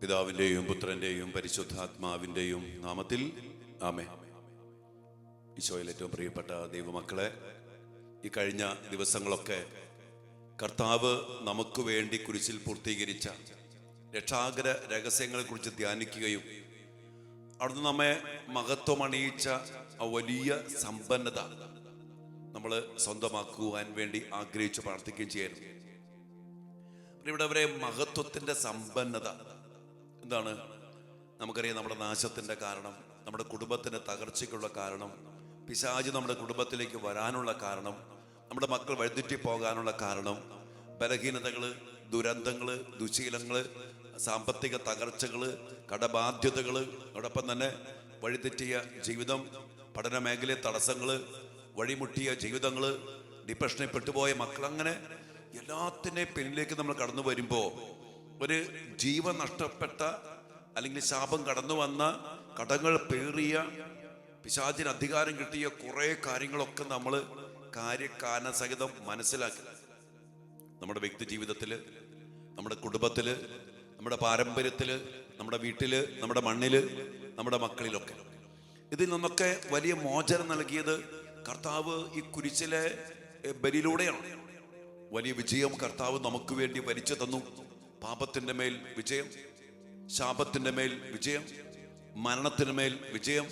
പിതാവിൻ്റെയും പുത്രൻ്റെയും പരിശുദ്ധാത്മാവിൻ്റെയും നാമത്തിൽ ആമേൻ. ഈശോയിൽ ഏറ്റവും പ്രിയപ്പെട്ട ദൈവമക്കളെ, ഈ കഴിഞ്ഞ ദിവസങ്ങളൊക്കെ കർത്താവ് നമുക്ക് വേണ്ടി കുരിശിൽ പൂർത്തീകരിച്ച രക്ഷാകര രഹസ്യങ്ങളെക്കുറിച്ച് ധ്യാനിക്കുകയും അവിടുന്ന് നമ്മെ മഹത്വമണിയിച്ച ആ വലിയ സമ്പന്നത നമ്മൾ സ്വന്തമാക്കുവാൻ വേണ്ടി ആഗ്രഹിച്ച് പ്രാർത്ഥിക്കുകയും ചെയ്യായിരുന്നു. ഇവിടെ അവരെ മഹത്വത്തിൻ്റെ സമ്പന്നത എന്താണ്? നമുക്കറിയാം, നമ്മുടെ നാശത്തിൻ്റെ കാരണം, നമ്മുടെ കുടുംബത്തിൻ്റെ തകർച്ചയ്ക്കുള്ള കാരണം, പിശാച് നമ്മുടെ കുടുംബത്തിലേക്ക് വരാനുള്ള കാരണം, നമ്മുടെ മക്കൾ വഴിതെറ്റി പോകാനുള്ള കാരണം, ബലഹീനതകൾ, ദുരന്തങ്ങൾ, ദുശീലങ്ങൾ, സാമ്പത്തിക തകർച്ചകൾ, കടബാധ്യതകൾ, അതോടൊപ്പം തന്നെ വഴിതെറ്റിയ ജീവിതം, പഠന മേഖലയിലെ തടസ്സങ്ങൾ, വഴിമുട്ടിയ ജീവിതങ്ങൾ, ഡിപ്രഷനിൽ പെട്ടുപോയ മക്കൾ, അങ്ങനെ എല്ലാത്തിൻ്റെ പിന്നിലേക്ക് നമ്മൾ കടന്നു വരുമ്പോൾ ഒരു ജീവൻ നഷ്ടപ്പെട്ട അല്ലെങ്കിൽ ശാപം കടന്നു വന്ന കടങ്ങൾ പേറിയ പിശാചിന് അധികാരം കിട്ടിയ കുറേ കാര്യങ്ങളൊക്കെ നമ്മൾ കാര്യകാരണ സഹിതം മനസ്സിലാക്കി. നമ്മുടെ വ്യക്തി ജീവിതത്തിൽ, നമ്മുടെ കുടുംബത്തിൽ, നമ്മുടെ പാരമ്പര്യത്തിൽ, നമ്മുടെ വീട്ടിൽ, നമ്മുടെ മണ്ണിൽ, നമ്മുടെ മക്കളിലൊക്കെ ഇതിൽ നിന്നൊക്കെ വലിയ മോചനം നൽകിയത് കർത്താവ് ഈ കുരിശിലെ ബലിയിലൂടെയാണ്. വലിയ വിജയം കർത്താവ് നമുക്ക് വേണ്ടി വരിച്ചു തന്നു. പാപത്തിൻ്റെ മേൽ വിജയം, ശാപത്തിൻ്റെ മേൽ വിജയം, മരണത്തിന് മേൽ വിജയം,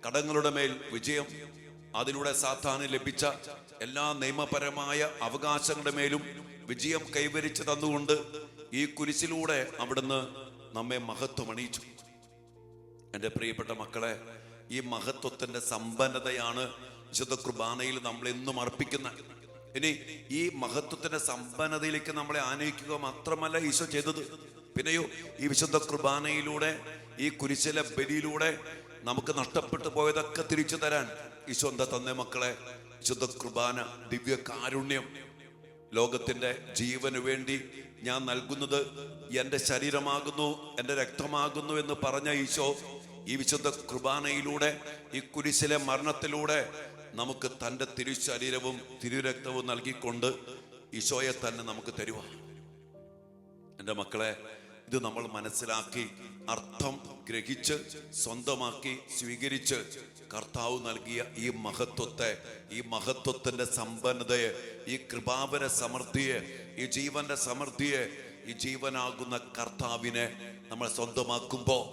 കടങ്ങളുടെ മേൽ വിജയം, അതിലൂടെ സാത്താന് ലഭിച്ച എല്ലാ നിയമപരമായ അവകാശങ്ങളുടെ മേലും വിജയം കൈവരിച്ചു തന്നുകൊണ്ട് ഈ കുരിശിലൂടെ അവിടുന്ന് നമ്മെ മഹത്വമണിയിച്ചു. എൻ്റെ പ്രിയപ്പെട്ട മക്കളെ, ഈ മഹത്വത്തിൻ്റെ സമ്പന്നതയാണ് വിശുദ്ധ കുർബാനയിൽ നമ്മൾ എന്നും അർപ്പിക്കുന്നത്. ഇനി ഈ മഹത്വത്തിന്റെ സമ്പന്നതയിലേക്ക് നമ്മളെ ആനയിക്കുക മാത്രമല്ല ഈശോ ചെയ്തത്, പിന്നെയോ ഈ വിശുദ്ധ കുർബാനയിലൂടെ, ഈ കുരിശിലെ ബലിയിലൂടെ നമുക്ക് നഷ്ടപ്പെട്ടു പോയതൊക്കെ തിരിച്ചു തരാൻ ഈശോ എന്താ തന്നെ മക്കളെ? വിശുദ്ധ കുർബാന, ദിവ്യ കാരുണ്യം. ലോകത്തിന്റെ ജീവന് വേണ്ടി ഞാൻ നൽകുന്നത് എൻ്റെ ശരീരമാകുന്നു, എൻ്റെ രക്തമാകുന്നു എന്ന് പറഞ്ഞ ഈശോ ഈ വിശുദ്ധ കുർബാനയിലൂടെ, ഈ കുരിശിലെ മരണത്തിലൂടെ നമുക്ക് തൻ്റെ തിരുശരീരവും തിരുരക്തവും നൽകിക്കൊണ്ട് ഈശോയെ തന്നെ നമുക്ക് തരുക. എൻ്റെ മക്കളെ, ഇത് നമ്മൾ മനസ്സിലാക്കി അർത്ഥം ഗ്രഹിച്ച് സ്വന്തമാക്കി സ്വീകരിച്ച് കർത്താവ് നൽകിയ ഈ മഹത്വത്തെ, ഈ മഹത്വത്തിൻ്റെ സമ്പന്നതയെ, ഈ കൃപാവര സമൃദ്ധിയെ, ഈ ജീവന്റെ സമൃദ്ധിയെ, ഈ ജീവനാകുന്ന കർത്താവിനെ നമ്മൾ സ്വന്തമാക്കുമ്പോൾ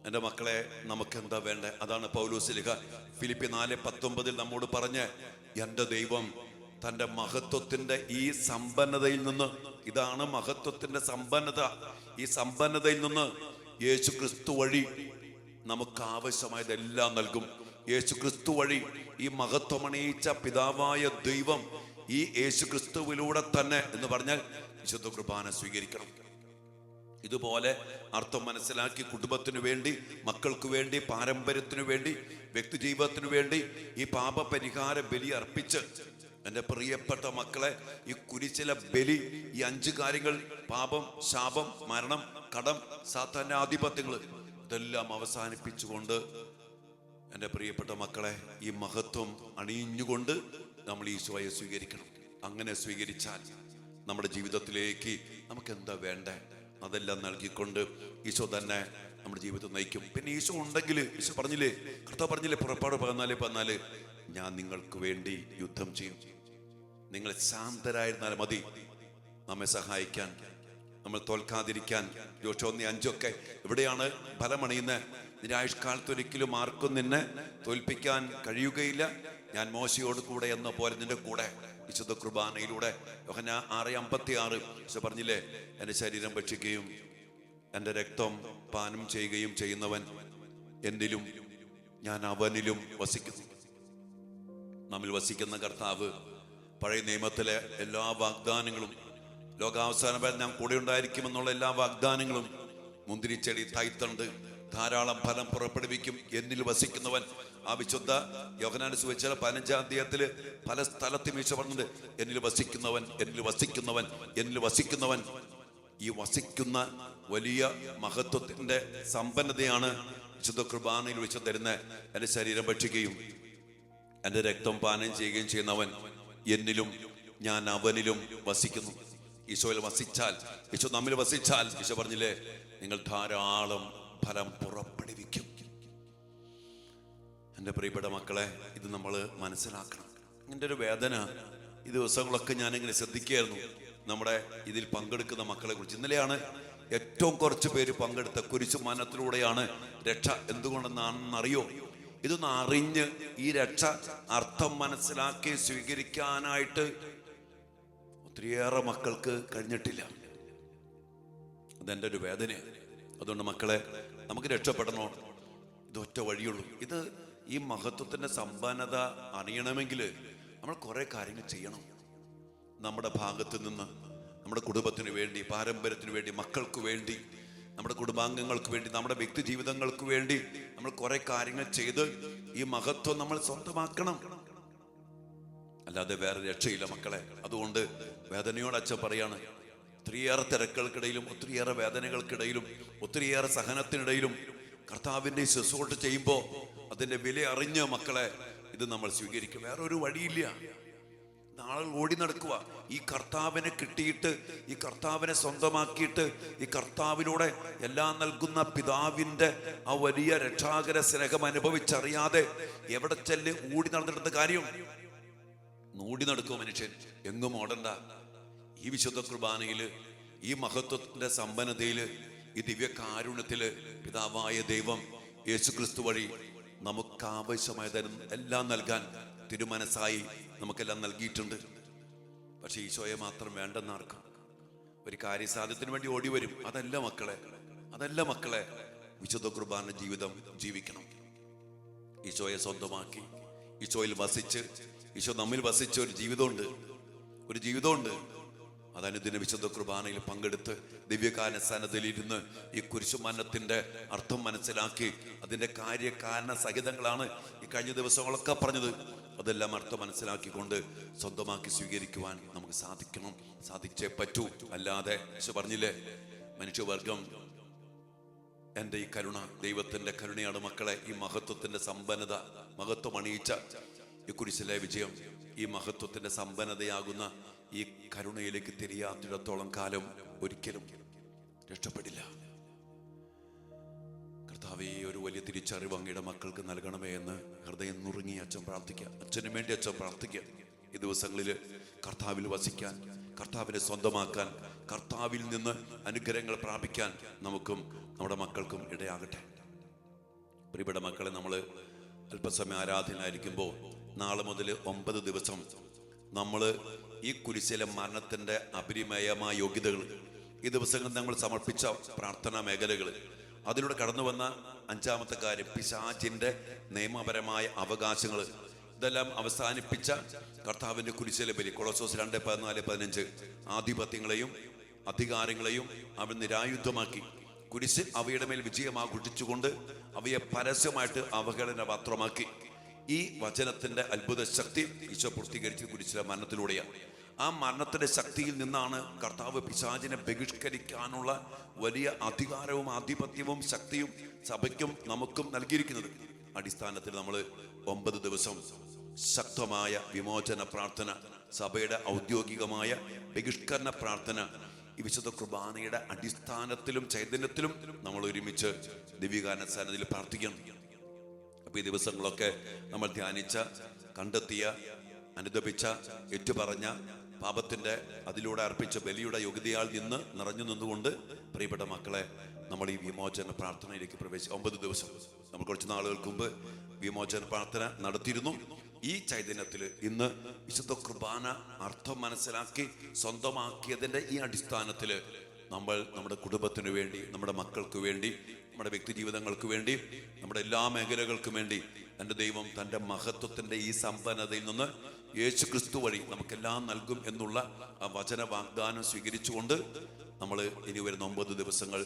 എൻ്റെ മക്കളെ, നമുക്ക് എന്താ വേണ്ടേ? അതാണ് പൗലോസ്ലീഹ ഫിലിപ്പി 4:19 നമ്മോട് പറഞ്ഞ്, എൻ്റെ ദൈവം തൻ്റെ മഹത്വത്തിൻ്റെ ഈ സമ്പന്നതയിൽ നിന്ന്, ഇതാണ് മഹത്വത്തിൻ്റെ സമ്പന്നത, ഈ സമ്പന്നതയിൽ നിന്ന് യേശു ക്രിസ്തു വഴി നമുക്ക് ആവശ്യമായതെല്ലാം നൽകും. യേശു ക്രിസ്തു വഴി ഈ മഹത്വമണിയിച്ച പിതാവായ ദൈവം ഈ യേശു ക്രിസ്തുവിലൂടെ തന്നെ എന്ന് പറഞ്ഞാൽ വിശുദ്ധ കുർബാന സ്വീകരിക്കണം. ഇതുപോലെ അർത്ഥം മനസ്സിലാക്കി കുടുംബത്തിനു വേണ്ടി, മക്കൾക്ക് വേണ്ടി, പാരമ്പര്യത്തിനു വേണ്ടി, വ്യക്തി ജീവിതത്തിനു വേണ്ടി ഈ പാപപരിഹാര ബലി അർപ്പിച്ച് എൻ്റെ പ്രിയപ്പെട്ട മക്കളെ, ഈ കുരിശിലെ ബലി, ഈ 5 കാര്യങ്ങൾ, പാപം, ശാപം, മരണം, കടം, സാത്താന്റെ ആധിപത്യങ്ങൾ, ഇതെല്ലാം അവസാനിപ്പിച്ചുകൊണ്ട് എൻ്റെ പ്രിയപ്പെട്ട മക്കളെ, ഈ മഹത്വം അണിഞ്ഞുകൊണ്ട് നമ്മൾ ഈശോയെ സ്വീകരിക്കണം. അങ്ങനെ സ്വീകരിച്ചാൽ നമ്മുടെ ജീവിതത്തിലേക്ക് നമുക്ക് എന്താ വേണ്ടേ? അതെല്ലാം നൽകിക്കൊണ്ട് ഈശോ തന്നെ നമ്മുടെ ജീവിതം നയിക്കും. പിന്നെ ഈശോ ഉണ്ടെങ്കിൽ, ഈശോ പറഞ്ഞില്ലേ, കർത്താവ് പറഞ്ഞില്ലേ, പുറപ്പാട് 14:14, ഞാൻ നിങ്ങൾക്ക് വേണ്ടി യുദ്ധം ചെയ്യും, നിങ്ങൾ ശാന്തരായിരുന്നാൽ മതി നമ്മെ സഹായിക്കാൻ, നമ്മൾ തോൽക്കാതിരിക്കാൻ. യോശുവ 1:5 എവിടെയാണ് ഫലമണിയുന്നത്? നിന്റെ ആയുഷ്കാലത്ത് ഒരിക്കലും ആർക്കും നിന്നെ തോൽപ്പിക്കാൻ കഴിയുകയില്ല, ഞാൻ മോശയോട് കൂടെ എന്ന പോലെ നിന്റെ കൂടെ. വിശുദ്ധ കുർബാനയിലൂടെ യോഹന്നാൻ 6:56 ഈശോ പറഞ്ഞില്ലേ, എൻ്റെ ശരീരം ഭക്ഷിക്കുകയും എൻ്റെ രക്തം പാനം ചെയ്യുകയും ചെയ്യുന്നവൻ എന്നിലും ഞാൻ അവനിലും വസിക്കുന്നു. നമ്മിൽ വസിക്കുന്ന കർത്താവ് പഴയ നിയമത്തിലെ എല്ലാ വാഗ്ദാനങ്ങളും, ലോകാവസാനം വരെ ഞാൻ കൂടെ ഉണ്ടായിരിക്കുമെന്നുള്ള എല്ലാ വാഗ്ദാനങ്ങളും, മുന്തിരിച്ചെടി, തൈത്തണ്ട്, ധാരാളം ഫലം പുറപ്പെടുവിക്കും, എന്നിൽ വസിക്കുന്നവൻ. ആ വിശുദ്ധ യോഹന്നാന്റെ സുവിശേഷം 15-ാം അധ്യായത്തിൽ പല സ്ഥലത്തും ഈശോ പറഞ്ഞിട്ടുണ്ട്, എന്നിൽ വസിക്കുന്നവൻ, എന്നിൽ വസിക്കുന്നവൻ, എന്നിൽ വസിക്കുന്നവൻ. ഈ വസിക്കുന്ന വലിയ മഹത്വത്തിന്റെ സമ്പന്നതയാണ് വിശുദ്ധ കുർബാനയിൽ വെച്ച് തരുന്ന. എൻ്റെ ശരീരം ഭക്ഷിക്കുകയും എൻ്റെ രക്തം പാനം ചെയ്യുകയും ചെയ്യുന്നവൻ എന്നിലും ഞാൻ അവനിലും വസിക്കുന്നു. ഈശോയിൽ വസിച്ചാൽ, ഈശോ നമ്മിൽ വസിച്ചാൽ, ഈശോ പറഞ്ഞില്ലേ, നിങ്ങൾ ധാരാളം ഫലം പുറപ്പെടുവിക്കും. എൻ്റെ പ്രിയപ്പെട്ട മക്കളെ, ഇത് നമ്മൾ മനസ്സിലാക്കണം. എൻ്റെ ഒരു വേദന ഈ ദിവസങ്ങളൊക്കെ ഞാനിങ്ങനെ ശ്രദ്ധിക്കുകയായിരുന്നു നമ്മുടെ ഇതിൽ പങ്കെടുക്കുന്ന മക്കളെ കുറിച്ച്. ഇന്നലെയാണ് ഏറ്റവും കുറച്ച് പേര് പങ്കെടുത്ത കുരിശുമരണത്തിലൂടെയാണ് രക്ഷ. എന്തുകൊണ്ടെന്നാണെന്നറിയോ? ഇതൊന്ന് അറിഞ്ഞ് ഈ രക്ഷ അർത്ഥം മനസ്സിലാക്കി സ്വീകരിക്കാനായിട്ട് ഒത്തിരിയേറെ മക്കൾക്ക് കഴിഞ്ഞിട്ടില്ല. അതെൻ്റെ ഒരു വേദനയാണ്. അതുകൊണ്ട് മക്കളെ, നമുക്ക് രക്ഷപ്പെടണോ? ഇതൊറ്റ വഴിയുള്ളൂ. ഇത് ഈ മഹത്വത്തിൻ്റെ സമ്പന്നത അറിയണമെങ്കിൽ നമ്മൾ കുറേ കാര്യങ്ങൾ ചെയ്യണം. നമ്മുടെ ഭാഗത്ത് നിന്ന് നമ്മുടെ കുടുംബത്തിന് വേണ്ടി, പാരമ്പര്യത്തിന് വേണ്ടി, മക്കൾക്ക് വേണ്ടി, നമ്മുടെ കുടുംബാംഗങ്ങൾക്ക് വേണ്ടി, നമ്മുടെ വ്യക്തി ജീവിതങ്ങൾക്ക് വേണ്ടി നമ്മൾ കുറേ കാര്യങ്ങൾ ചെയ്ത് ഈ മഹത്വം നമ്മൾ സ്വന്തമാക്കണം. അല്ലാതെ വേറെ രക്ഷയില്ല മക്കളെ. അതുകൊണ്ട് വേദനയോട് അച്ഛൻ പറയാണ്, ഒത്തിരിയേറെ തിരക്കുകൾക്കിടയിലും, ഒത്തിരിയേറെ വേദനകൾക്കിടയിലും, ഒത്തിരിയേറെ സഹനത്തിനിടയിലും കർത്താവിൻ്റെ ശുശ്രൂഷ ചെയ്യുമ്പോൾ അതിൻ്റെ വില അറിഞ്ഞ മക്കളെ ഇത് നമ്മൾ സ്വീകരിക്കും. വേറെ ഒരു വഴിയില്ല. നാളെ ഓടി നടക്കുക. ഈ കർത്താവിനെ കിട്ടിയിട്ട്, ഈ കർത്താവിനെ സ്വന്തമാക്കിയിട്ട്, ഈ കർത്താവിലൂടെ എല്ലാം നൽകുന്ന പിതാവിൻ്റെ ആ വലിയ രക്ഷാകര സ്നേഹം അനുഭവിച്ചറിയാതെ എവിടെ ചെല്ല് ഓടി നടന്നിട്ട് കാര്യം? ഓടി നടക്കുക മനുഷ്യൻ, എങ്ങും ഓടണ്ട. ഈ വിശുദ്ധ കുർബാനയില്, ഈ മഹത്വത്തിന്റെ സമ്പന്നതയില്, ഈ ദിവ്യകാരുണ്യത്തില് പിതാവായ ദൈവം യേശുക്രിസ്തു വഴി നമുക്ക് ആവശ്യമായതും എല്ലാം നൽകാൻ തിരുമനസ്സായി നമുക്കെല്ലാം നൽകിയിട്ടുണ്ട്. പക്ഷെ ഈശോയെ മാത്രം വേണ്ടെന്നാർക്കും. ഒരു കാര്യസാധ്യത്തിന് വേണ്ടി ഓടി വരും. അതല്ല മക്കളെ, അതല്ല മക്കളെ. വിശുദ്ധ കുർബാന ജീവിതം ജീവിക്കണം. ഈശോയെ സ്വന്തമാക്കി, ഈശോയിൽ വസിച്ച്, ഈശോ നമ്മിൽ വസിച്ച ഒരു ജീവിതമുണ്ട്, ഒരു ജീവിതമുണ്ട്. അതനുദിന വിശുദ്ധ കുർബാനയിൽ പങ്കെടുത്ത് ദിവ്യകാരണ സ്ഥാനത്തിലിരുന്ന് ഈ കുരിശുമരണത്തിന്റെ അർത്ഥം മനസ്സിലാക്കി അതിന്റെ കാര്യകാരണ സഹിതങ്ങളാണ് ഈ കഴിഞ്ഞ ദിവസങ്ങളൊക്കെ പറഞ്ഞത്. അതെല്ലാം അർത്ഥം മനസ്സിലാക്കിക്കൊണ്ട് സ്വന്തമാക്കി സ്വീകരിക്കുവാൻ നമുക്ക് സാധിക്കണം, സാധിച്ചേ പറ്റൂ. അല്ലാതെ പറഞ്ഞില്ലേ, മനുഷ്യവർഗം എൻ്റെ ഈ കരുണ ദൈവത്തിന്റെ കരുണയാണ് മക്കളെ. ഈ മഹത്വത്തിന്റെ സമ്പന്നത, മഹത്വം അണിയിച്ച ഈ കുരിശിലെ വിജയം, ഈ മഹത്വത്തിന്റെ സമ്പന്നതയാകുന്ന ഈ കരുണയിലേക്ക് തിരിയാത്തിടത്തോളം കാലം ഒരിക്കലും രക്ഷപ്പെടില്ല. കർത്താവേ, ഒരു വലിയ തിരിച്ചറിവ് അങ്ങയുടെ മക്കൾക്ക് നൽകണമേ എന്ന് ഹൃദയം നുറുങ്ങി അച്ഛൻ പ്രാർത്ഥിക്കുക. അച്ഛന് വേണ്ടി അച്ഛൻ പ്രാർത്ഥിക്കുക. ഈ ദിവസങ്ങളിൽ കർത്താവിൽ വസിക്കാൻ, കർത്താവിനെ സ്വന്തമാക്കാൻ, കർത്താവിൽ നിന്ന് അനുഗ്രഹങ്ങൾ പ്രാപിക്കാൻ നമുക്കും നമ്മുടെ മക്കൾക്കും ഇടയാകട്ടെ. പ്രിയപ്പെട്ട മക്കളെ, നമ്മൾ അല്പസമയം ആരാധനയായിരിക്കുമ്പോൾ നാളെ മുതൽ 9 ദിവസം നമ്മൾ ഈ കുരിശിലെ മരണത്തിന്റെ അപരിമേയമായ യോഗ്യതകൾ, ഈ ദിവസങ്ങളിൽ നമ്മൾ സമർപ്പിച്ച പ്രാർത്ഥനാ മേഖലകൾ, അതിലൂടെ കടന്നു വന്ന 5ാമത്തെ കാര്യം പിശാചിന്റെ നിയമപരമായ അവകാശങ്ങൾ, ഇതെല്ലാം അവസാനിപ്പിച്ച കർത്താവിന്റെ കുരിശിലെ ബലി. കൊളോസോസ് 2:14-15 ആധിപത്യങ്ങളെയും അധികാരങ്ങളെയും അവൻ നിരായുധമാക്കി കുരിശ് അവയുടെ മേൽ വിജയമാഘോഷിച്ചുകൊണ്ട് അവയെ പരസ്യമായിട്ട് അവഹേളന പാത്രമാക്കി. ഈ വചനത്തിന്റെ അത്ഭുത ശക്തി ഈശോ പൂർത്തീകരിച്ച് കുരിശിലെ മരണത്തിലൂടെയാണ്. ആ മരണത്തിന്റെ ശക്തിയിൽ നിന്നാണ് കർത്താവ് പിശാചിനെ ബഹിഷ്കരിക്കാനുള്ള വലിയ അധികാരവും ആധിപത്യവും ശക്തിയും സഭയ്ക്കും നമുക്കും നൽകിയിരിക്കുന്നത്. അടിസ്ഥാനത്തിൽ നമ്മൾ 9 ദിവസം ശക്തമായ വിമോചന പ്രാർത്ഥന, സഭയുടെ ഔദ്യോഗികമായ ബഹിഷ്കരണ പ്രാർത്ഥന, ഈ വിശുദ്ധ കുർബാനയുടെ അടിസ്ഥാനത്തിലും ചൈതന്യത്തിലും നമ്മൾ ഒരുമിച്ച് ദിവ്യകാരണ സ്ഥാനത്തിൽ പ്രാർത്ഥിക്കണം. അപ്പൊ ഈ ദിവസങ്ങളൊക്കെ നമ്മൾ ധ്യാനിച്ച, കണ്ടെത്തിയ, അനുദപിച്ച, ഏറ്റുപറഞ്ഞ പാപത്തിന്റെ അതിലൂടെ അർപ്പിച്ച ബലിയുടെ യോഗ്യതയാൽ നിന്ന് നിറഞ്ഞു നിന്നുകൊണ്ട് പ്രിയപ്പെട്ട മക്കളെ, നമ്മൾ ഈ വിമോചന പ്രാർത്ഥനയിലേക്ക് പ്രവേശിച്ചു. 9 ദിവസം നമ്മൾ കുറച്ച് നാളുകൾക്ക് മുമ്പ് വിമോചന പ്രാർത്ഥന നടത്തിയിരുന്നു. ഈ ചൈതന്യത്തിൽ ഇന്ന് വിശുദ്ധ കുർബാന അർത്ഥം മനസ്സിലാക്കി സ്വന്തമാക്കിയതിന്റെ ഈ അടിസ്ഥാനത്തിൽ നമ്മൾ നമ്മുടെ കുടുംബത്തിന് വേണ്ടി, നമ്മുടെ മക്കൾക്ക് വേണ്ടി, നമ്മുടെ വ്യക്തി ജീവിതങ്ങൾക്ക് വേണ്ടി, നമ്മുടെ എല്ലാ മേഖലകൾക്കും വേണ്ടി എൻ്റെ ദൈവം തൻ്റെ മഹത്വത്തിൻ്റെ ഈ സമ്പന്നതയിൽ നിന്ന് യേശു ക്രിസ്തു വഴി നമുക്കെല്ലാം നൽകും എന്നുള്ള ആ വചന വാഗ്ദാനം സ്വീകരിച്ചുകൊണ്ട് നമ്മൾ ഇനി വരുന്ന 9 ദിവസങ്ങൾ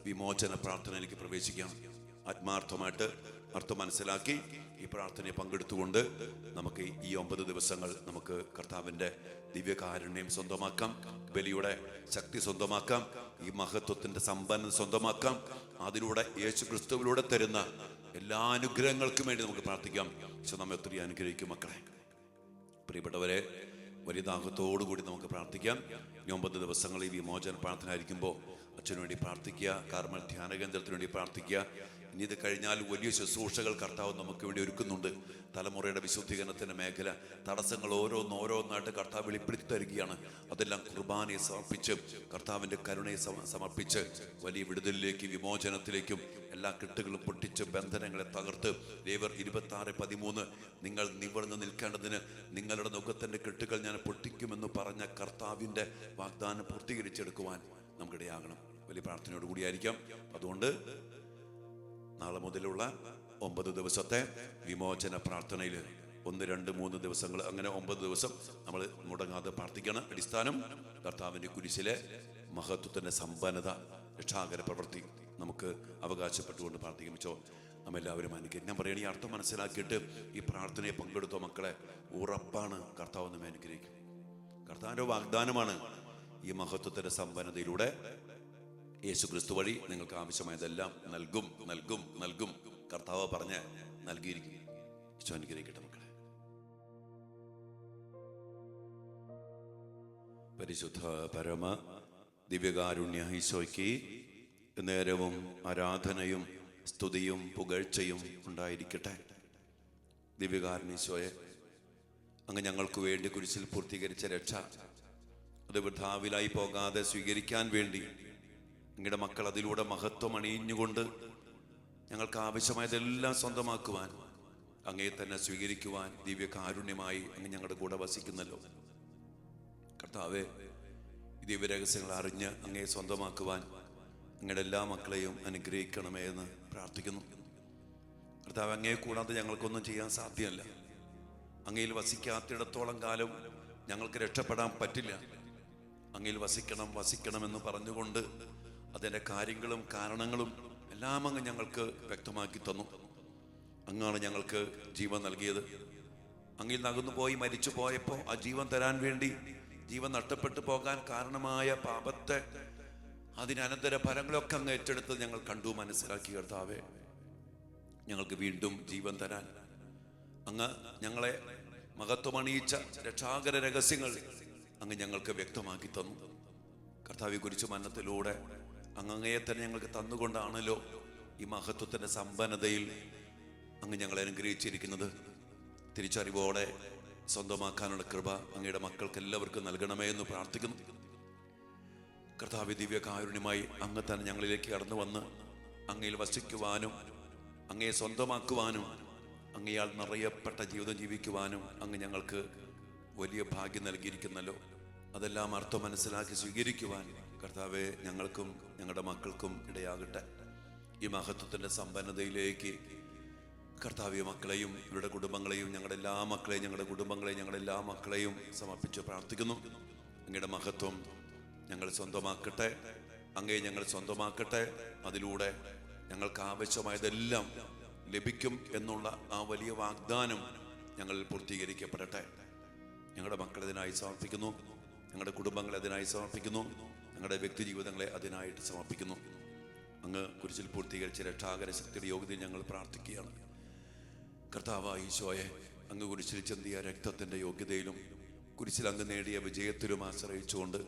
വിമോചന പ്രാർത്ഥനയിലേക്ക് പ്രവേശിക്കാം. ആത്മാർത്ഥമായിട്ട് അർത്ഥം മനസ്സിലാക്കി ഈ പ്രാർത്ഥനയെ പങ്കെടുത്തുകൊണ്ട് നമുക്ക് ഈ 9 ദിവസങ്ങൾ നമുക്ക് കർത്താവിൻ്റെ ദിവ്യകാരുണ്യം സ്വന്തമാക്കാം, ബലിയുടെ ശക്തി സ്വന്തമാക്കാം, ഈ മഹത്വത്തിൻ്റെ സമ്പന്നത സ്വന്തമാക്കാം. അതിലൂടെ യേശു ക്രിസ്തുവിലൂടെ തരുന്ന എല്ലാ അനുഗ്രഹങ്ങൾക്കും വേണ്ടി നമുക്ക് പ്രാർത്ഥിക്കാം. ഈശോ നമ്മെ ഒത്തിരി അനുഗ്രഹിക്കും മക്കളെ. പ്രിയപ്പെട്ടവരെ, വലിയ ദാഹത്തോടു കൂടി നമുക്ക് പ്രാർത്ഥിക്കാം. ഈ 9 ദിവസങ്ങൾ ഈ വിമോചന പ്രാർത്ഥന ആയിരിക്കുമ്പോൾ അച്ഛനു വേണ്ടി പ്രാർത്ഥിക്കുക, കാർമൽ ധ്യാന കേന്ദ്രത്തിന് വേണ്ടി പ്രാർത്ഥിക്കുക. ഇനി ഇത് കഴിഞ്ഞാൽ വലിയ ശുശ്രൂഷകൾ കർത്താവ് നമുക്ക് വേണ്ടി ഒരുക്കുന്നുണ്ട്. തലമുറയുടെ വിശുദ്ധീകരണത്തിൻ്റെ മേഖല തടസ്സങ്ങൾ ഓരോന്നായിട്ട് കർത്താവ് വെളിപ്പെടുത്തി തരികയാണ്. അതെല്ലാം കുർബാനയെ സമർപ്പിച്ച് കർത്താവിൻ്റെ കരുണയെ സമർപ്പിച്ച് വലിയ വിടുതലിലേക്ക്, വിമോചനത്തിലേക്കും എല്ലാ കെട്ടുകളും പൊട്ടിച്ച് ബന്ധനങ്ങളെ തകർത്ത് ലേവ്യർ 26:13 നിങ്ങൾ നിവർന്ന് നിൽക്കേണ്ടതിന് നിങ്ങളുടെ നുഖത്തിൻ്റെ കെട്ടുകൾ ഞാൻ പൊട്ടിക്കുമെന്ന് പറഞ്ഞ കർത്താവിൻ്റെ വാഗ്ദാനം പൂർത്തീകരിച്ചെടുക്കുവാൻ നമുക്കിടയാകണം. വലിയ പ്രാർത്ഥനയോട് കൂടിയായിരിക്കാം. അതുകൊണ്ട് നാളെ മുതലുള്ള 9 ദിവസത്തെ വിമോചന പ്രാർത്ഥനയിൽ 1, 2, 3 ദിവസങ്ങൾ, അങ്ങനെ 9 ദിവസം നമ്മൾ മുടങ്ങാതെ പ്രാർത്ഥിക്കണം. അടിസ്ഥാനം കർത്താവിൻ്റെ കുരിശിലെ മഹത്വത്തിൻ്റെ സമ്പന്നത, രക്ഷാകര പ്രവൃത്തി നമുക്ക് അവകാശപ്പെട്ടുകൊണ്ട് പ്രാർത്ഥിക്കും. വെച്ചോ നമ്മെല്ലാവരും അനുഗ്രഹിക്കും. ഞാൻ പറയണ ഈ അർത്ഥം മനസ്സിലാക്കിയിട്ട് ഈ പ്രാർത്ഥനയെ പങ്കെടുത്തോ മക്കളെ, ഉറപ്പാണ് കർത്താവ് നമ്മെ അനുഗ്രഹിക്കും. കർത്താവിൻ്റെ വാഗ്ദാനമാണ്. ഈ മഹത്വത്തിൻ്റെ സമ്പന്നതയിലൂടെ യേശു ക്രിസ്തു വഴി നിങ്ങൾക്ക് ആവശ്യമായതെല്ലാം നൽകും നൽകും നൽകും കർത്താവ് പറഞ്ഞ് നൽകിയിരിക്കും. ഈശോ അനുഗ്രഹിക്കട്ടെ മക്കളെ. പരിശുദ്ധ പരമ ദിവ്യകാരുണ്യ ഈശോയ്ക്ക് നേരവും ആരാധനയും സ്തുതിയും പുകഴ്ചയും ഉണ്ടായിരിക്കട്ടെ. ദിവ്യകാരുണ്യ ഈശോയെ, അങ്ങ് ഞങ്ങൾക്ക് വേണ്ടി കുരിശിൽ പൂർത്തീകരിച്ച രക്ഷ അത് വൃഥാവിലായി പോകാതെ സ്വീകരിക്കാൻ വേണ്ടി അങ്ങയുടെ മക്കൾ അതിലൂടെ മഹത്വം അണിഞ്ഞുകൊണ്ട് ഞങ്ങൾക്ക് ആവശ്യമായതെല്ലാം സ്വന്തമാക്കുവാൻ, അങ്ങയെ തന്നെ സ്വീകരിക്കുവാൻ ദിവ്യകാരുണ്യമായി അങ്ങ് ഞങ്ങളുടെ കൂടെ വസിക്കുന്നല്ലോ. കർത്താവേ, ഈ ദിവ്യരഹസ്യങ്ങൾ അറിഞ്ഞ് അങ്ങയെ സ്വന്തമാക്കുവാൻ അങ്ങയുടെ എല്ലാ മക്കളെയും അനുഗ്രഹിക്കണമേ എന്ന് പ്രാർത്ഥിക്കുന്നു. കർത്താവ്, അങ്ങയെ കൂടാതെ ഞങ്ങൾക്കൊന്നും ചെയ്യാൻ സാധ്യമല്ല. അങ്ങയിൽ വസിക്കാത്തിടത്തോളം കാലം ഞങ്ങൾക്ക് രക്ഷപ്പെടാൻ പറ്റില്ല. അങ്ങയിൽ വസിക്കണമെന്ന് പറഞ്ഞുകൊണ്ട് അതിൻ്റെ കാര്യങ്ങളും കാരണങ്ങളും എല്ലാം അങ്ങ് ഞങ്ങൾക്ക് വ്യക്തമാക്കി തന്നു. അങ്ങാണ് ഞങ്ങൾക്ക് ജീവൻ നൽകിയത്. അങ്ങിൽ നകന്നു പോയി മരിച്ചു പോയപ്പോൾ ആ ജീവൻ തരാൻ വേണ്ടി, ജീവൻ നഷ്ടപ്പെട്ടു പോകാൻ കാരണമായ പാപത്തെ, അതിനനന്തര ഫലങ്ങളൊക്കെ അങ്ങ് ഏറ്റെടുത്ത് ഞങ്ങൾ കണ്ടു, മനസ്സിലാക്കി. കർത്താവേ, ഞങ്ങൾക്ക് വീണ്ടും ജീവൻ തരാൻ അങ്ങ് ഞങ്ങളെ മഹത്വമണിയിച്ച രക്ഷാകര രഹസ്യങ്ങൾ അങ്ങ് ഞങ്ങൾക്ക് വ്യക്തമാക്കി തന്നു. കർത്താവെ കുറിച്ച് മരണത്തിലൂടെ അങ്ങയെ തന്നെ ഞങ്ങൾക്ക് തന്നുകൊണ്ടാണല്ലോ ഈ മഹത്വത്തിൻ്റെ സമ്പന്നതയിൽ അങ്ങ് ഞങ്ങളെ അനുഗ്രഹിച്ചിരിക്കുന്നത്. തിരിച്ചറിവോടെ സ്വന്തമാക്കാനുള്ള കൃപ അങ്ങയുടെ മക്കൾക്ക് എല്ലാവർക്കും നൽകണമേ എന്ന് പ്രാർത്ഥിക്കുന്നു. കർത്താവെ, ദിവ്യകാരുണ്യമായി അങ്ങ് തന്നെ ഞങ്ങളിലേക്ക് കടന്നു വന്ന് അങ്ങയിൽ വസിക്കുവാനും അങ്ങയെ സ്വന്തമാക്കുവാനും അങ്ങയാൽ നിറയപ്പെട്ട ജീവിതം ജീവിക്കുവാനും അങ്ങ് ഞങ്ങൾക്ക് വലിയ ഭാഗ്യം നൽകിയിരിക്കുന്നല്ലോ. അതെല്ലാം അർത്ഥം മനസ്സിലാക്കി സ്വീകരിക്കുവാൻ കർത്താവെ ഞങ്ങൾക്കും ഞങ്ങളുടെ മക്കൾക്കും ഇടയാകട്ടെ. ഈ മഹത്വത്തിൻ്റെ സമ്പന്നതയിലേക്ക് കർത്താവെ മക്കളെയും ഇവരുടെ കുടുംബങ്ങളെയും, ഞങ്ങളുടെ എല്ലാ മക്കളെയും, ഞങ്ങളുടെ കുടുംബങ്ങളെയും, ഞങ്ങളുടെ എല്ലാ മക്കളെയും സമർപ്പിച്ച് പ്രാർത്ഥിക്കുന്നു. അങ്ങയുടെ മഹത്വം ഞങ്ങൾ സ്വന്തമാക്കട്ടെ, അങ്ങയെ ഞങ്ങൾ സ്വന്തമാക്കട്ടെ. അതിലൂടെ ഞങ്ങൾക്ക് ആവശ്യമായതെല്ലാം ലഭിക്കും എന്നുള്ള ആ വലിയ വാഗ്ദാനം ഞങ്ങളിൽ പൂർത്തീകരിക്കപ്പെടട്ടെ. ഞങ്ങളുടെ മക്കളതിനായി സമർപ്പിക്കുന്നു, ഞങ്ങളുടെ കുടുംബങ്ങളെ അതിനായി സമർപ്പിക്കുന്നു, ഞങ്ങളുടെ വ്യക്തി ജീവിതങ്ങളെ അതിനായിട്ട് സമർപ്പിക്കുന്നു. അങ്ങ് കുരിശിൽ പൂർത്തീകരിച്ച രക്ഷാകര ശക്തിയുടെ യോഗ്യതയിൽ ഞങ്ങൾ പ്രാർത്ഥിക്കുകയാണ്. കർത്താവായ ഈശോയെ, അങ്ങ് കുരിശിൽ ചിന്തിയ രക്തത്തിൻ്റെ യോഗ്യതയിലും കുരിശിൽ അങ്ങ് നേടിയ വിജയത്തിലും ആശ്രയിച്ചുകൊണ്ട്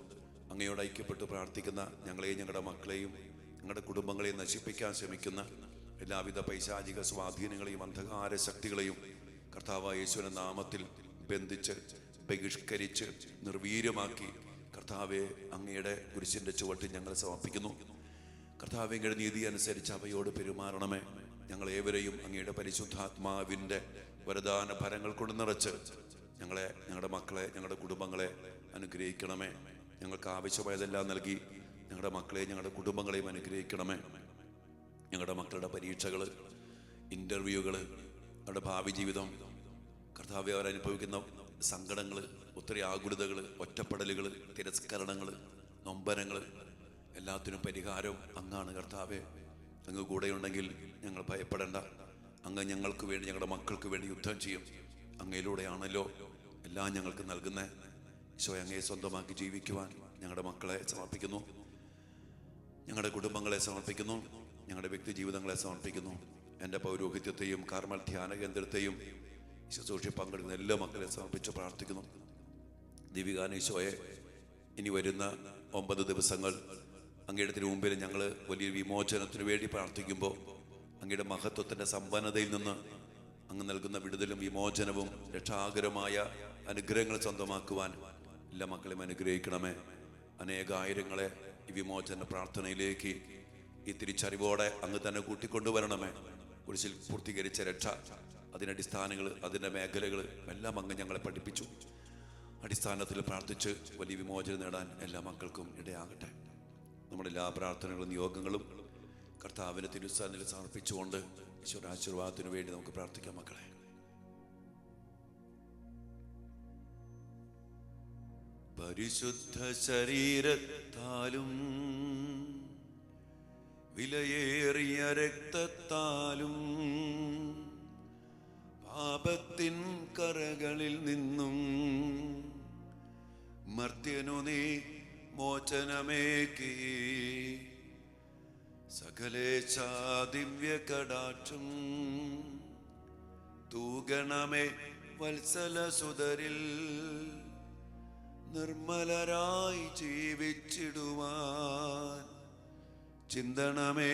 അങ്ങയോട് ഐക്യപ്പെട്ട് പ്രാർത്ഥിക്കുന്ന ഞങ്ങളെയും ഞങ്ങളുടെ മക്കളെയും ഞങ്ങളുടെ കുടുംബങ്ങളെയും നശിപ്പിക്കാൻ ശ്രമിക്കുന്ന എല്ലാവിധ പൈശാചിക സ്വാധീനങ്ങളെയും അന്ധകാര ശക്തികളെയും കർത്താവായ യേശുവിന്റെ നാമത്തിൽ ബന്ധിച്ച് ബഹിഷ്കരിച്ച് നിർവീര്യമാക്കി കർത്താവെ അങ്ങയുടെ കുരിശിൻ്റെ ചുവട്ടിൽ ഞങ്ങൾ സമർപ്പിക്കുന്നു. കർത്താവെ, അങ്ങയുടെ നീതി അനുസരിച്ച് അവയോട് പെരുമാറണമേ. ഞങ്ങളേവരെയും അങ്ങയുടെ പരിശുദ്ധാത്മാവിൻ്റെ വരദാന ഫലങ്ങൾ കൊണ്ട് നിറച്ച് ഞങ്ങളെ, ഞങ്ങളുടെ മക്കളെ, ഞങ്ങളുടെ കുടുംബങ്ങളെ അനുഗ്രഹിക്കണമേ. ഞങ്ങൾക്ക് ആവശ്യമായതെല്ലാം നൽകി ഞങ്ങളുടെ മക്കളെയും ഞങ്ങളുടെ കുടുംബങ്ങളെയും അനുഗ്രഹിക്കണമേ. ഞങ്ങളുടെ മക്കളുടെ പരീക്ഷകൾ, ഇൻ്റർവ്യൂകൾ, അവരുടെ ഭാവി ജീവിതം, കർത്താവെ അവരനുഭവിക്കുന്ന സങ്കടങ്ങൾ, ഒത്തിരി ആകുലതകൾ, ഒറ്റപ്പെടലുകൾ, തിരസ്കരണങ്ങൾ, നൊമ്പരങ്ങൾ, എല്ലാത്തിനും പരിഹാരം അങ്ങാണ്. കർത്താവെ, അങ്ങ് കൂടെയുണ്ടെങ്കിൽ ഞങ്ങൾ ഭയപ്പെടേണ്ട. അങ്ങ് ഞങ്ങൾക്ക് വേണ്ടി, ഞങ്ങളുടെ മക്കൾക്ക് വേണ്ടി യുദ്ധം ചെയ്യും. അങ്ങയിലൂടെയാണല്ലോ എല്ലാം ഞങ്ങൾക്ക് നൽകുന്നത്. ഈശോ, അങ്ങയെ സ്വന്തമാക്കി ജീവിക്കുവാൻ ഞങ്ങളുടെ മക്കളെ സമർപ്പിക്കുന്നു, ഞങ്ങളുടെ കുടുംബങ്ങളെ സമർപ്പിക്കുന്നു, ഞങ്ങളുടെ വ്യക്തി ജീവിതങ്ങളെ സമർപ്പിക്കുന്നു. എൻ്റെ പൗരോഹിത്യത്തെയും കാർമൽ ധ്യാന കേന്ദ്രത്തെയും ശുശ്രൂഷയിൽ പങ്കെടുക്കുന്ന എല്ലാ മക്കളെ സമർപ്പിച്ച് പ്രാർത്ഥിക്കുന്നു. ദീപികാനീശോയെ, ഇനി വരുന്ന 9 ദിവസങ്ങൾ അങ്ങയുടെ തിരുമുമ്പിൽ ഞങ്ങൾ വലിയ വിമോചനത്തിന് വേണ്ടി പ്രാർത്ഥിക്കുമ്പോൾ അങ്ങയുടെ മഹത്വത്തിൻ്റെ സമ്പന്നതയിൽ നിന്ന് അങ്ങ് നൽകുന്ന വിടുതലും വിമോചനവും രക്ഷാകരമായ അനുഗ്രഹങ്ങൾ സ്വന്തമാക്കുവാൻ എല്ലാ മക്കളെയും അനുഗ്രഹിക്കണമേ. അനേകായിരങ്ങളെ ഈ വിമോചന പ്രാർത്ഥനയിലേക്ക് ഈ തിരിച്ചറിവോടെ അങ്ങ് തന്നെ കൂട്ടിക്കൊണ്ടുവരണമേ. കുരിശിൽ പൂർത്തീകരിച്ച രക്ഷ, അതിൻ്റെ അടിസ്ഥാനങ്ങൾ, അതിൻ്റെ മേഖലകൾ എല്ലാം അങ്ങ് ഞങ്ങളെ പഠിപ്പിച്ചു. അടിസ്ഥാനത്തിൽ പ്രാർത്ഥിച്ച് വലിയ വിമോചനം നേടാൻ എല്ലാ മക്കൾക്കും ഇടയാകട്ടെ. നമ്മുടെ എല്ലാ പ്രാർത്ഥനകളും നിയോഗങ്ങളും കർത്താവിൻ്റെ തിരുസന്നിധിയിൽ സമർപ്പിച്ചുകൊണ്ട് ഈശ്വരാശീർവാദത്തിനു വേണ്ടി നമുക്ക് പ്രാർത്ഥിക്കാം. മക്കളെ, പരിശുദ്ധ ശരീരത്താലും വിലയേറിയ രക്തത്താലും പാപത്തിൻ കറകളിൽ നിന്നും മർത്യനു നീ മോചനമേകി സകലേശാ ദിവ്യ കടാക്ഷം തൂഗണമേ വത്സല സുതരിൽ നിർമ്മലരായി ജീവിച്ചിടുവാൻ ചിന്തണമേ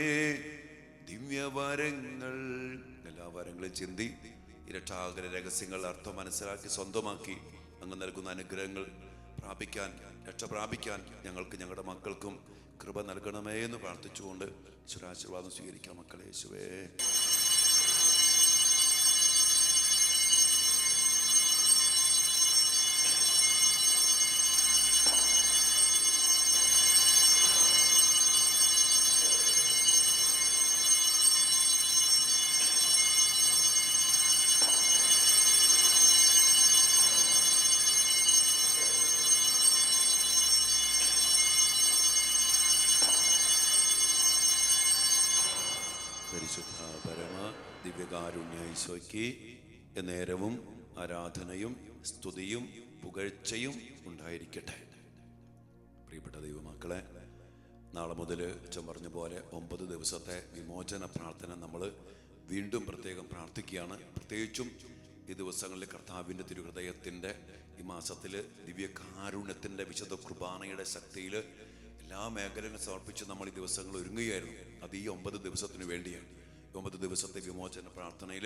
ദിവ്യവരങ്ങൾ. എല്ലാ വരങ്ങളും ചിന്തി ഇരട്ടാകര രഹസ്യങ്ങൾ അർത്ഥം മനസ്സിലാക്കി സ്വന്തമാക്കി അങ്ങ് നൽകുന്ന അനുഗ്രഹങ്ങൾ പ്രാപിക്കാൻ, രക്ഷ പ്രാപിക്കാൻ ഞങ്ങൾക്ക് ഞങ്ങളുടെ മക്കൾക്കും കൃപ നൽകണമേ എന്ന് പ്രാർത്ഥിച്ചുകൊണ്ട് ഈശ്വരാശീർവാദം സ്വീകരിക്കാം. മക്കളെ, യേശുവേ പരിശുദ്ധ പരമ ദിവ്യകാരുണ്യ ഈശോയ്ക്ക് നേരവും ആരാധനയും സ്തുതിയും പുകഴ്ചയും ഉണ്ടായിരിക്കട്ടെ. പ്രിയപ്പെട്ട ദൈവമക്കളെ, നാളെ മുതൽ അച്ഛൻ പറഞ്ഞ പോലെ 9 ദിവസത്തെ വിമോചന പ്രാർത്ഥന നമ്മൾ വീണ്ടും പ്രത്യേകം പ്രാർത്ഥിക്കുകയാണ്. പ്രത്യേകിച്ചും ഈ ദിവസങ്ങളിൽ കർത്താവിൻ്റെ തിരുഹൃദയത്തിൻ്റെ ഈ മാസത്തിൽ ദിവ്യകാരുണ്യത്തിൻ്റെ വിശുദ്ധ കുർബാനയുടെ ശക്തിയിൽ എല്ലാ മേഖലകളും സമർപ്പിച്ച് നമ്മൾ ഈ ദിവസങ്ങൾ ഒരുങ്ങുകയായിരുന്നു. അത് ഈ 9 ദിവസത്തിന് വേണ്ടിയാണ്. 9 ദിവസത്തെ വിമോചന പ്രാർത്ഥനയിൽ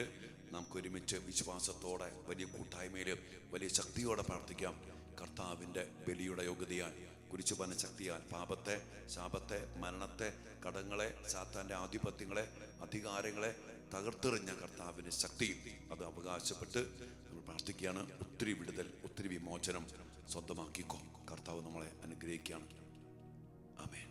നമുക്ക് ഒരുമിച്ച് വിശ്വാസത്തോടെ വലിയ കൂട്ടായ്മയിൽ വലിയ ശക്തിയോടെ പ്രാർത്ഥിക്കാം. കർത്താവിൻ്റെ ബലിയുടെ യോഗ്യതയാൽ, കുരിശുപന ശക്തിയാൽ പാപത്തെ, ശാപത്തെ, മരണത്തെ, കടങ്ങളെ, സാത്താൻ്റെ ആധിപത്യങ്ങളെ, അധികാരങ്ങളെ തകർത്തെറിഞ്ഞ കർത്താവിൻ്റെ ശക്തി അത് അവകാശപ്പെട്ട് നമ്മൾ പ്രാർത്ഥിക്കുകയാണ്. ഒത്തിരി വിടുതൽ, ഒത്തിരി വിമോചനം സ്വന്തമാക്കിക്കോ. കർത്താവ് നമ്മളെ അനുഗ്രഹിക്കുകയാണ്. ആമേൻ.